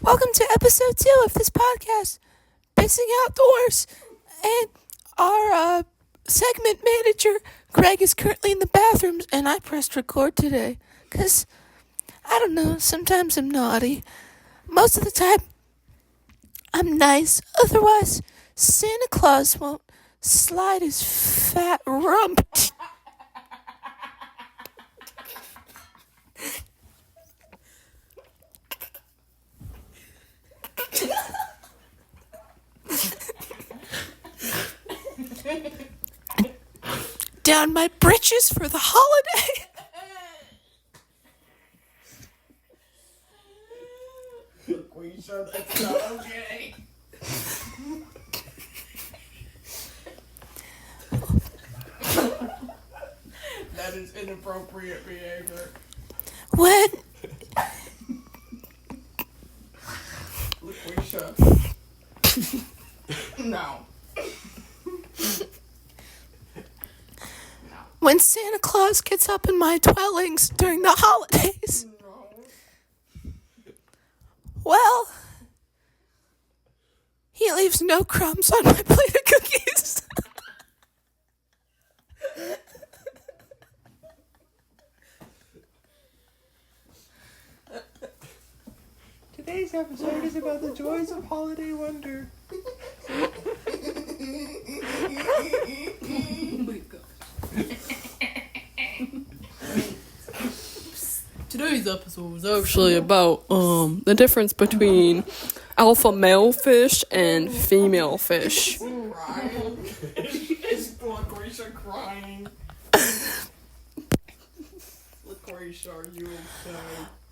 Welcome to episode 2 of this podcast, Pissing Outdoors. And our segment manager, Greg, is currently in the bathrooms, and I pressed record today. Because, I don't know, sometimes I'm naughty. Most of the time, I'm nice. Otherwise, Santa Claus won't slide his fat rump. Down my britches for the holiday. Laquisha, that's not okay. That is inappropriate behavior. When Laquisha. No. When Santa Claus gets up in my dwellings during the holidays. No. Well, he leaves no crumbs on my plate of cookies. Today's episode is about the joys of holiday wonder. Oh my gosh. Today's episode was actually about the difference between alpha male fish and female fish. Crying. Is Laquisha crying? Laquisha, are you okay?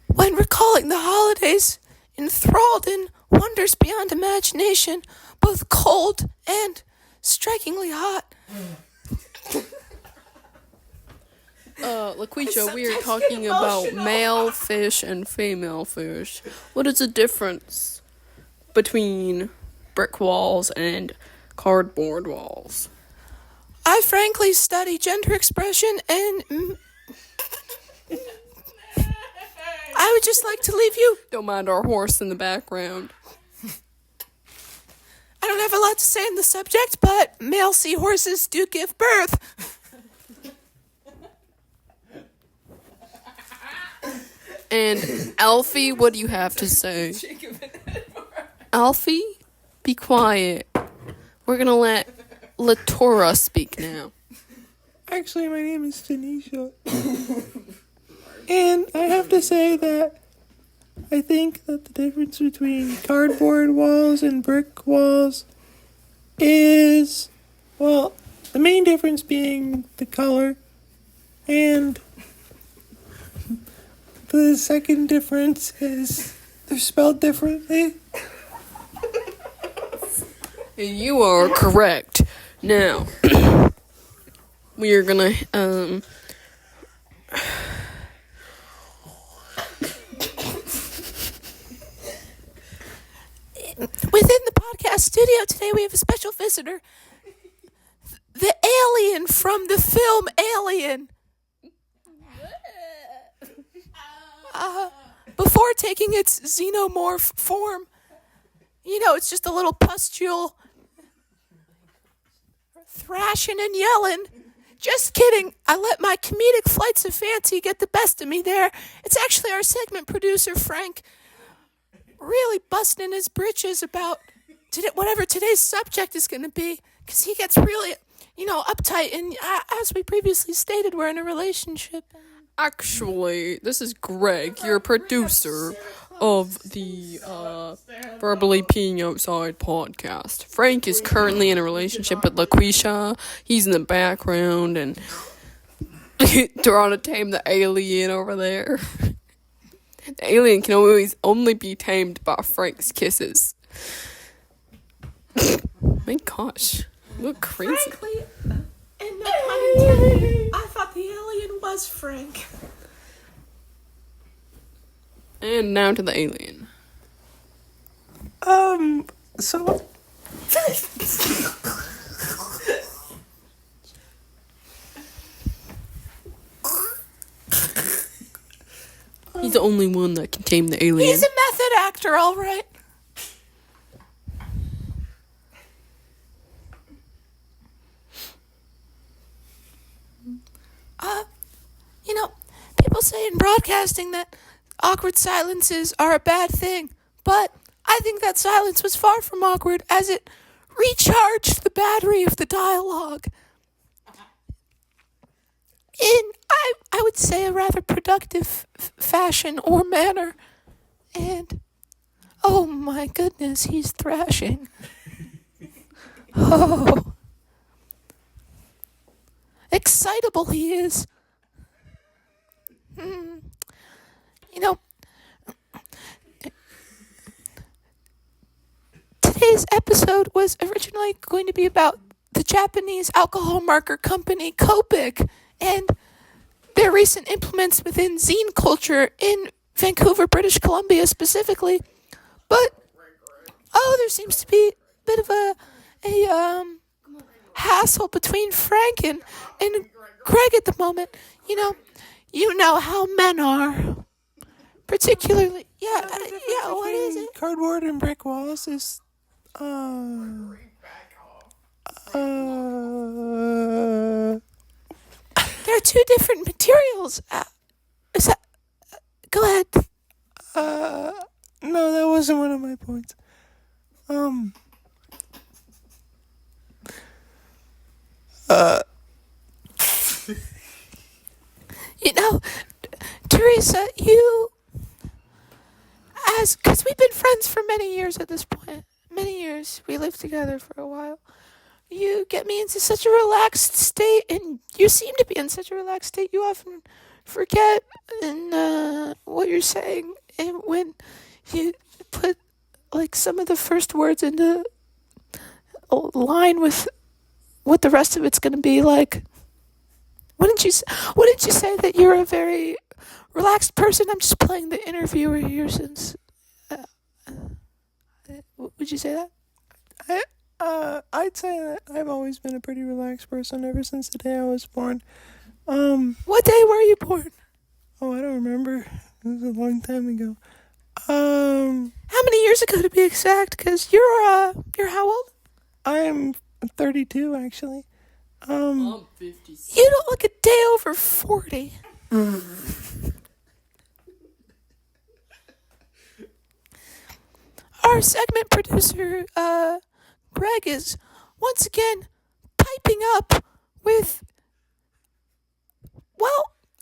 When recalling the holidays, enthralled in wonders beyond imagination, both cold and strikingly hot. Laquisha, we are talking about male fish and female fish. What is the difference between brick walls and cardboard walls? I frankly study gender expression, and I would just like to leave you. Don't mind our horse in the background. I don't have a lot to say on the subject, but male seahorses do give birth. And Alfie, what do you have to say? Alfie, be quiet. We're gonna let Latora speak now. Actually, my name is Tanisha. And I have to say that I think that the difference between cardboard walls and brick walls is, well, the main difference being the color, and the second difference is they're spelled differently. You are correct. Now, we are gonna, Within the podcast studio today, we have a special visitor. The alien from the film Alien. Before taking its xenomorph form, it's just a little pustule thrashing and yelling. Just kidding. I let my comedic flights of fancy get the best of me there. It's actually our segment producer, Frank, really busting his britches about whatever today's subject is going to be, because he gets really, uptight. And as we previously stated, we're in a relationship. actually, this is Greg, your producer of the Verbally Peeing Outside podcast. Frank is currently in a relationship with Laquisha. He's in the background, and trying to tame the alien over there. The alien can always only be tamed by Frank's kisses. My gosh, look crazy. Frankly, and no pun intended, I thought the alien was Frank. And now to the alien. So He's the only one that can tame the alien. He's a method actor. actor, all right. People say in broadcasting that awkward silences are a bad thing, but I think that silence was far from awkward as it recharged the battery of the dialogue in, I would say, a rather productive fashion or manner. And, oh my goodness, he's thrashing. Oh. Excitable he is. Today's episode was originally going to be about the Japanese alcohol marker company Copic and their recent implements within zine culture in Vancouver, British Columbia specifically. But, there seems to be a bit of a hassle between Frank and Greg at the moment. You know how men are. Particularly, what is it? Cardboard and brick walls is, There are two different materials. Go ahead. no, that wasn't one of my points. Teresa, because we've been friends for many years at this point. Many years. We lived together for a while. You get me into such a relaxed state, and you seem to be in such a relaxed state, you often forget what you're saying. And when you put, some of the first words into a line with what the rest of it's going to be like. Wouldn't you say that you're a very relaxed person? I'm just playing the interviewer here since... would you say that? I'd say that I've always been a pretty relaxed person ever since the day I was born. What day were you born? Oh, I don't remember. It was a long time ago. How many years ago to be exact? Because you're how old? I'm 32, actually. I'm 56. You don't look a day over 40. Our segment producer, Greg, is once again piping up with,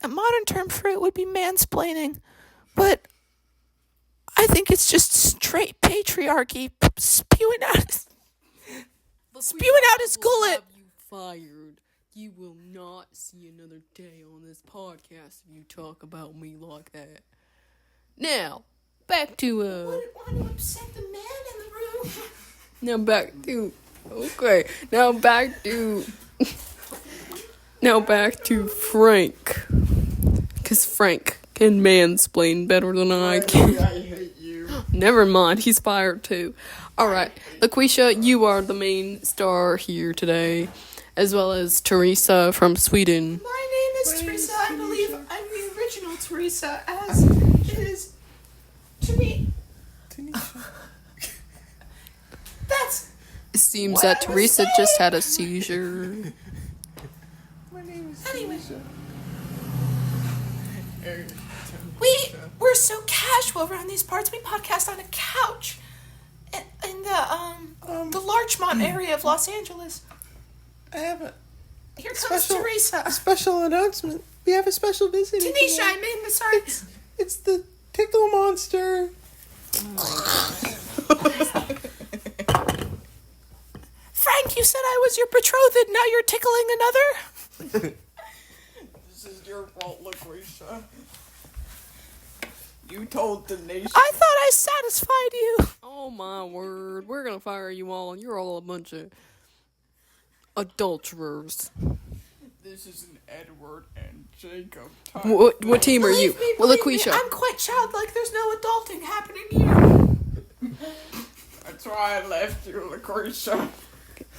a modern term for it would be mansplaining, but I think it's just straight patriarchy spewing out his gullet. You fired. You will not see another day on this podcast if you talk about me like that. Now, back to Why do you upset the man in the room? Now back to Frank. Because Frank can mansplain better than I can. I hate you. Never mind, he's fired too. Alright, Laquisha, you are the main star here today, as well as Teresa from Sweden. My name is Teresa. I believe I'm the original Teresa, as it is to me. That's... It seems What that I was Teresa saying. just had a seizure. My name is Anyway. Teresa. We're so casual around these parts. We podcast on a couch in the Larchmont area of Los Angeles. I have a Here comes Teresa. special announcement. We have a special visitor. Tanisha, today. I'm in. Sorry. It's the Tickle Monster. Frank, you said I was your betrothed. Now you're tickling another? This is your fault, Laquisha. You told the nation. I thought I satisfied you. Oh my word, we're gonna fire you all. You're all a bunch of adulterers. This is an Edward and Jacob type. What team are you? Believe Well, me, Laquisha. I'm quite childlike. There's no adulting happening here. That's why I left you, Laquisha.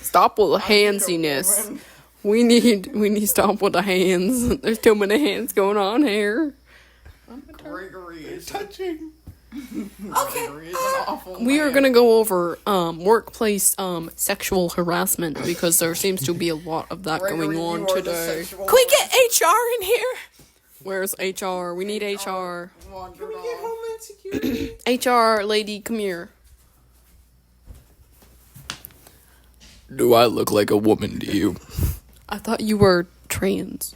Stop with the I need a handsiness. woman. We need to stop with the hands. There's too many hands going on here. Gregory is Touching. Okay. We are gonna go over workplace sexual harassment because there seems to be a lot of that going on today. Can we get HR in here? Where's HR? We need HR. Can we get Homeland Security? HR lady, come here. Do I look like a woman to you? I thought you were trans.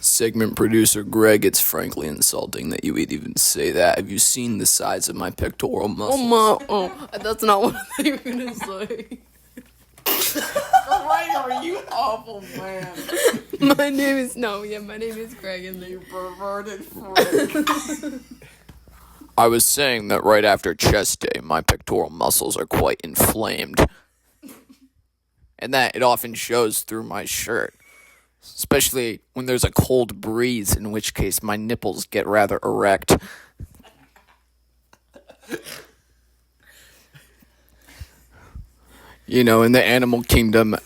Segment producer Greg, it's frankly insulting that you would even say that. Have you seen the size of my pectoral muscles? That's not what I was gonna say. Are you awful man? My name is Greg, and You perverted freak. I was saying that right after chest day, my pectoral muscles are quite inflamed. And that it often shows through my shirt. Especially when there's a cold breeze, in which case my nipples get rather erect. You know, in the animal kingdom,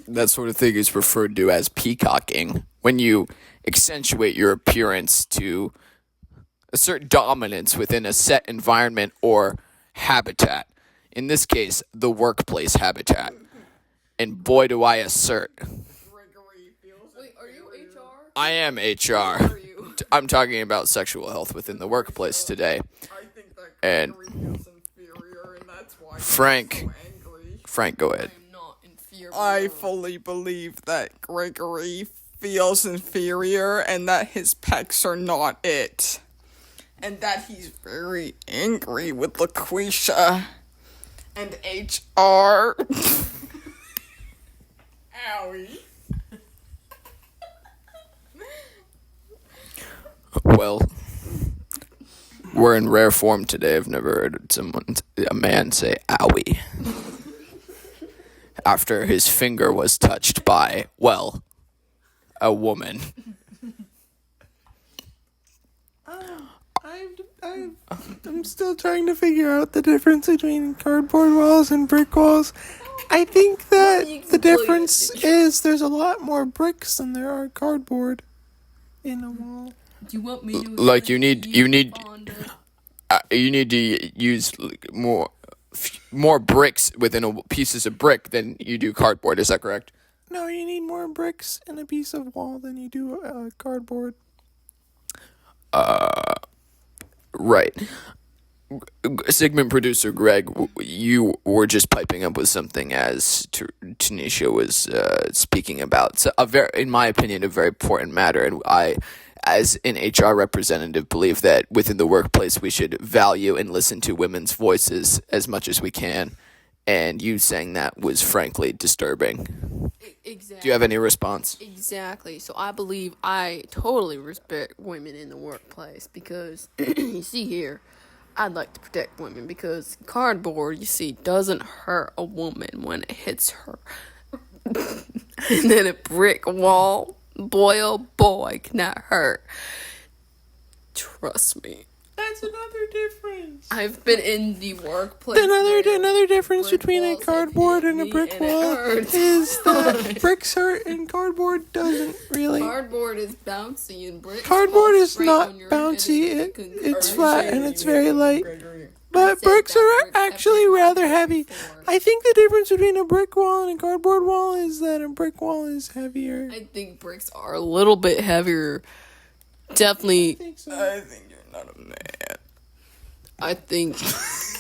that sort of thing is referred to as peacocking. When you accentuate your appearance to assert dominance within a set environment or habitat. In this case, the workplace habitat. And boy, do I assert. Wait, are you HR? I am HR. I'm talking about sexual health within the workplace today. I think that And feels inferior, and that's why Frank. he's so angry. Frank, go ahead. I'm not inferior. I fully believe that Gregory feels inferior and that his pecs are not it. And that he's very angry with Laquisha and HR. Owie. Well, we're in rare form today. I've never heard a man say owie after his finger was touched by, well, a woman. I'm still trying to figure out the difference between cardboard walls and brick walls. I think that the difference is there's a lot more bricks than there are cardboard in a wall. Do you want me to Like you need to use like, more bricks within pieces of brick than you do cardboard. Is that correct? No, you need more bricks in a piece of wall than you do cardboard. Right. Segment producer Greg, you were just piping up with something as Tanisha was speaking about. So in my opinion, a very important matter, and I, as an HR representative, believe that within the workplace we should value and listen to women's voices as much as we can. And you saying that was frankly disturbing. Exactly. Do you have any response? Exactly. So I totally respect women in the workplace because you see here, I'd like to protect women because cardboard, you see, doesn't hurt a woman when it hits her. And then a brick wall, boy oh boy, can that hurt. Trust me. That's another difference. I've been in the workplace. Another difference brick between a walls have cardboard hit and a me brick and it wall hurts. is that bricks hurt and cardboard doesn't really. Cardboard is bouncy and bricks Cardboard fall is straight not on your bouncy. head and It's you can flat and it's very light. But said bricks that are bricks have actually been rather bouncy heavy. before. I think the difference between a brick wall and a cardboard wall is that a brick wall is heavier. I think bricks are a little bit heavier. Definitely, I think you're not a man. I think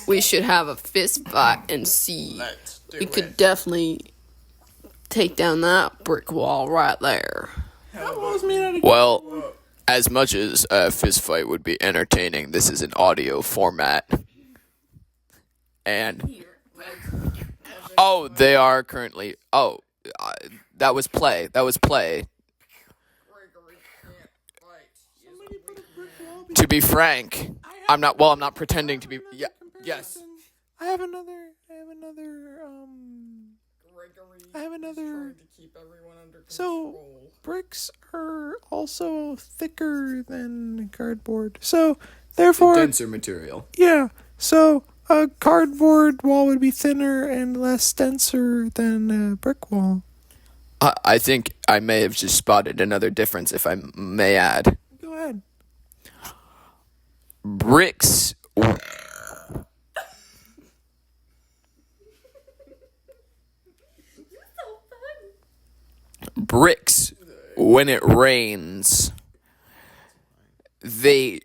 we should have a fist fight and see. Let's do We it. could definitely take down that brick wall right there. That wall's made out of Well, as much as a fist fight would be entertaining, this is an audio format. And they are currently. That was play. Gregory can't fight. To be frank, I'm not pretending to be. Yeah, yes. I have another. Gregory is trying to keep everyone under So control. bricks are also thicker than cardboard. So therefore, Denser material. yeah. So a cardboard wall would be thinner and less denser than a brick wall. I think I may have just spotted another difference, if I may add. Go ahead. bricks bricks when it rains, they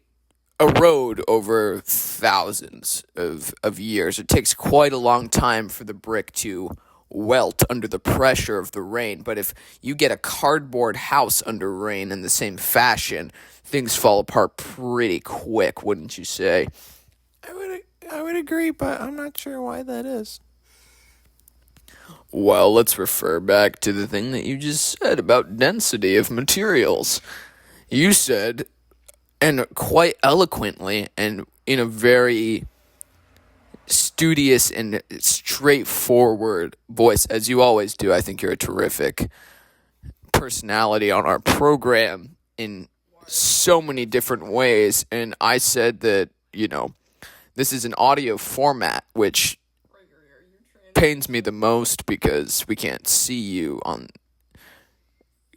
erode over thousands of years. It takes quite a long time for the brick to welt under the pressure of the rain. But if you get a cardboard house under rain in the same fashion, things fall apart pretty quick, wouldn't you say? I would agree, but I'm not sure why that is. Well, let's refer back to the thing that you just said about density of materials. You said, and quite eloquently and in a very studious and straightforward voice, as you always do. I think you're a terrific personality on our program in so many different ways. And I said that, this is an audio format, which pains me the most because we can't see you on.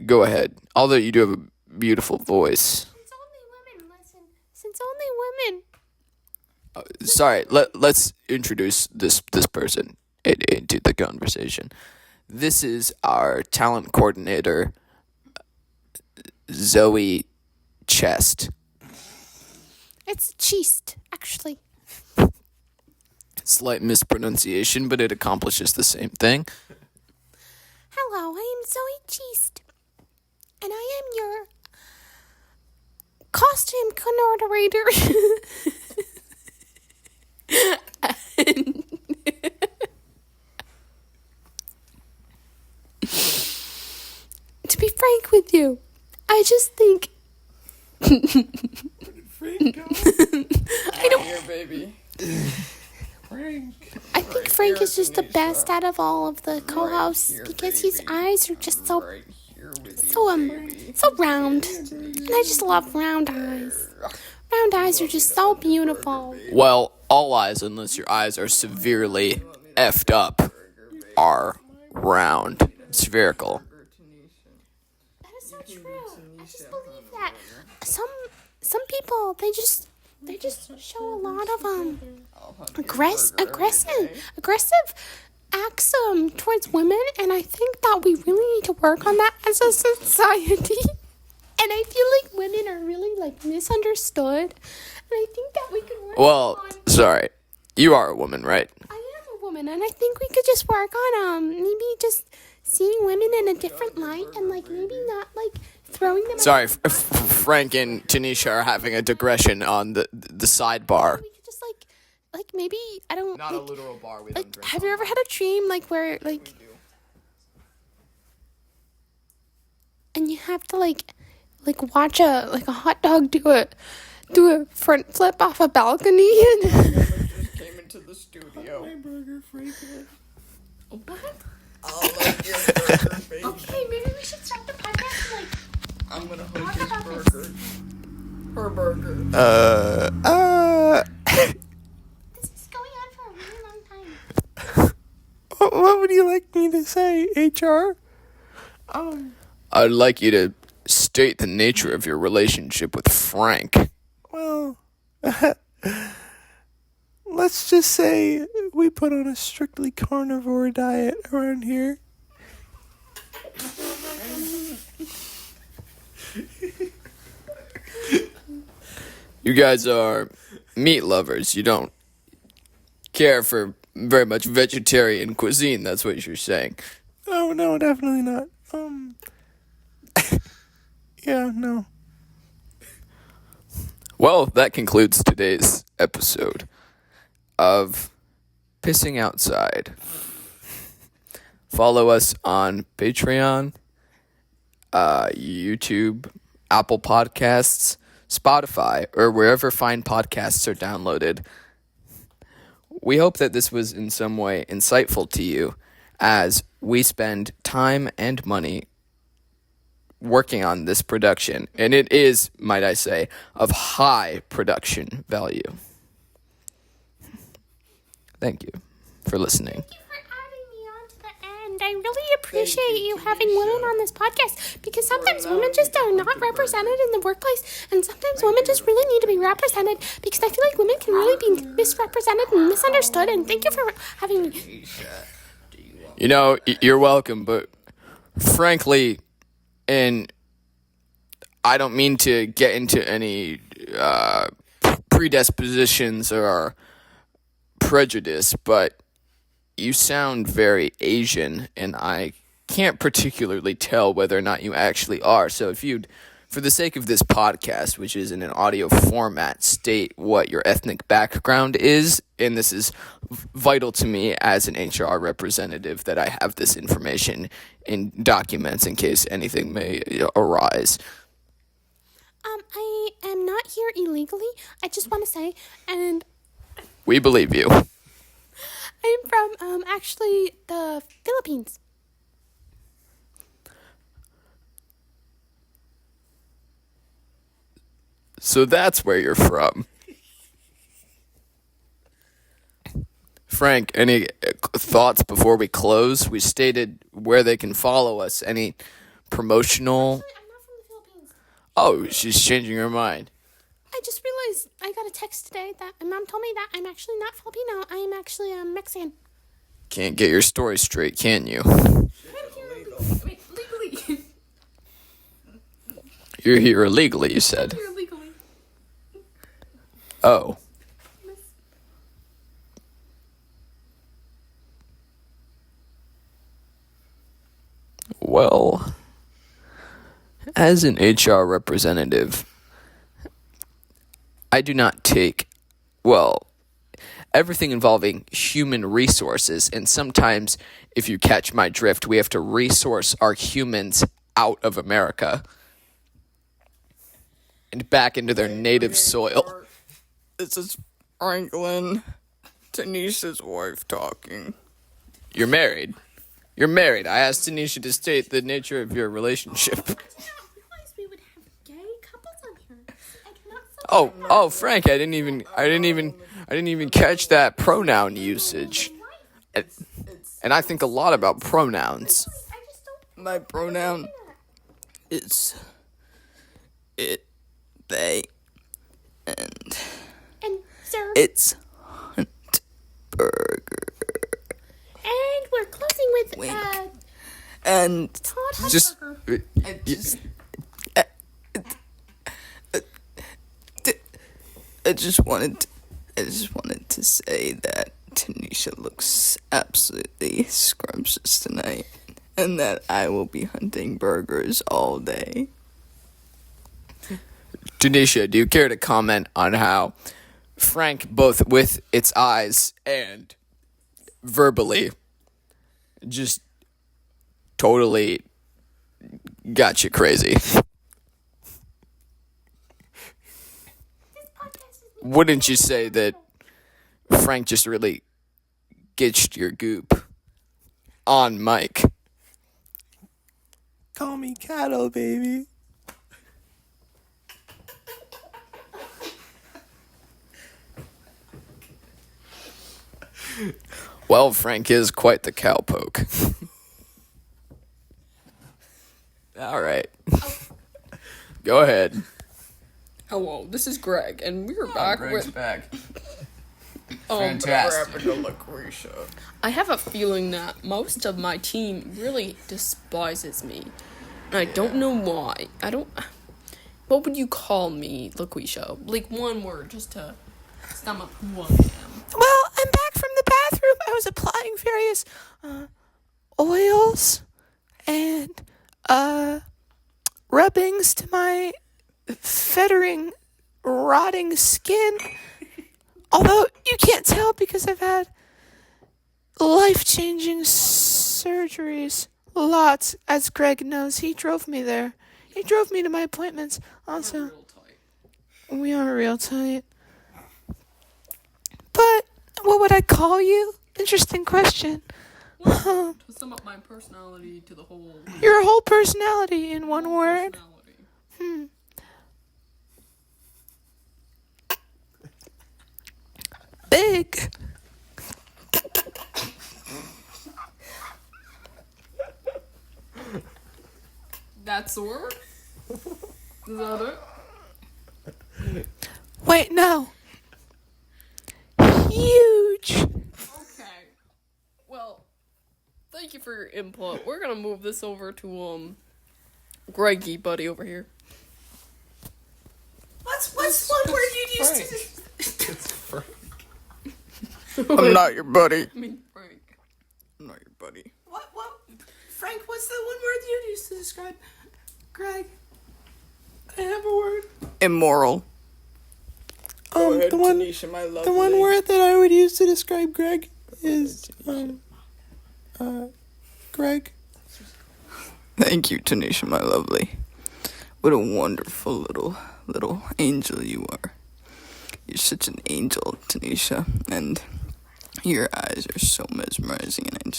Go ahead. Although you do have a beautiful voice. Since only women listen. Since only women. Sorry, let's introduce this person into the conversation. This is our talent coordinator, Zoe Chest. It's cheest, actually. Slight mispronunciation, but it accomplishes the same thing. Hello, I am Zoe Cheest. And I am your costume coordinator. To be frank with you, I just think I don't. Here, baby. I think Frank is just the best out of all of the co-hosts because his eyes are just so round, and I just love round eyes. Round eyes are just so beautiful. Well, all eyes, unless your eyes are severely effed up, are round, spherical. That is so true. I just believe that some people they just show a lot of aggressive acts towards women, and I think that we really need to work on that as a society. And I feel like women are really misunderstood, and I think that we could work on. Sorry, you are a woman, right? I am a woman, and I think we could just work on maybe just seeing women in a different light, and maybe not throwing them. Sorry, Frank and Tanisha are having a digression on the sidebar. We could just maybe I don't. Not a literal bar. We don't drink. Have you ever had a dream where and you have to watch a hot dog do a front flip off a balcony and Just came into the studio. what? I'll like your burger, baby. Okay, maybe we should start the podcast I'm gonna hug his burger. Her burger. this is going on for a really long time. What would you like me to say, HR? I'd like you to state the nature of your relationship with Frank. Well, let's just say we put on a strictly carnivore diet around here. You guys are meat lovers. You don't care for very much vegetarian cuisine. That's what you're saying. Oh, no, definitely not. Yeah, no. Well, that concludes today's episode of Pissing Outside. Follow us on Patreon, YouTube, Apple Podcasts, Spotify, or wherever fine podcasts are downloaded. We hope that this was in some way insightful to you as we spend time and money working on this production, and it is, might I say, of high production value. Thank you for listening. Thank you for adding me on to the end. I I really appreciate you having women on this podcast because sometimes women just are not represented in the workplace, and sometimes women just really need to be represented because I feel like women can really be misrepresented and misunderstood, and thank you for having me. You know, you're welcome, but frankly, and I don't mean to get into any predispositions or prejudice, but you sound very Asian, and I can't particularly tell whether or not you actually are. So if you'd, for the sake of this podcast, which is in an audio format, state what your ethnic background is, and this is vital to me as an HR representative that I have this information in documents in case anything may arise. I am not here illegally. I just want to say, and We believe you. I'm from, actually, the Philippines. So that's where you're from. Frank, any thoughts before we close? We stated where they can follow us. Any promotional... I'm not from the Philippines. Oh, she's changing her mind. I just realized I got a text today that my mom told me that I'm actually not Filipino. I am actually Mexican. Can't get your story straight, can you? Legally. You're here illegally, you said. Here legally. Oh. Well, as an HR representative, I do not take, well, everything involving human resources, and sometimes, if you catch my drift, we have to resource our humans out of America and back into their native soil. This is Franklin, Tanisha's wife, talking. You're married. You're married. I asked Tanisha to state the nature of your relationship. I did not realize we would have gay couples on here. I cannot Oh, Frank, I didn't even catch that pronoun usage. And I think a lot about pronouns. I just don't. My pronoun is it, they, and sir. it's Huntsenburger. And we're closing with Wink. And Todd Just Huntsenburger. I just wanted to say that Tanisha looks absolutely scrumptious tonight, and that I will be hunting burgers all day. Tanisha, do you care to comment on how Frank, both with its eyes and verbally, just totally got you crazy? Wouldn't you say that Frank just really gitched your goop on mic? Call me cattle, baby. Well, Frank is quite the cowpoke. All right. Go ahead. Hello, this is Greg, and we're back with... back. Fantastic. Laquisha. I have a feeling that most of my team really despises me. And I don't know why. What would you call me, Laquisha? Like one word, just to sum up who I am. Well, I'm back from the bathroom. I was applying various oils and rubbings to my fettering, rotting skin. Although you can't tell because I've had life-changing surgeries. Lots, as Greg knows. He drove me there. He drove me to my appointments. Also, we are real tight. But what would I call you? Interesting question. To sum up my personality to the whole... Your whole personality in one word. Big. That's the word? Is that it? Wait, no. Huge. Okay. Well, thank you for your input. We're gonna move this over to, Greggy buddy over here. What's one word you'd use to... It's Frank. I'm not your buddy. I mean, Frank. I'm not your buddy. What? Frank, what's the one word you'd use to describe Greg? I have a word. Immoral. Go ahead, the one Tanisha, my lovely. the one word that I would use to describe Greg is Greg. Thank you, Tanisha, my lovely. What a wonderful little angel you are. You're such an angel, Tanisha, and your eyes are so mesmerizing, and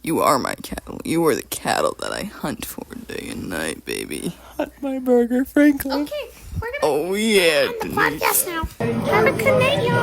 you are my cattle. You are the cattle that I hunt for day and night, baby. Hunt my burger, Franklin. Okay, we're gonna Oh yeah, end the Tanisha. podcast now. Have a good night, y'all.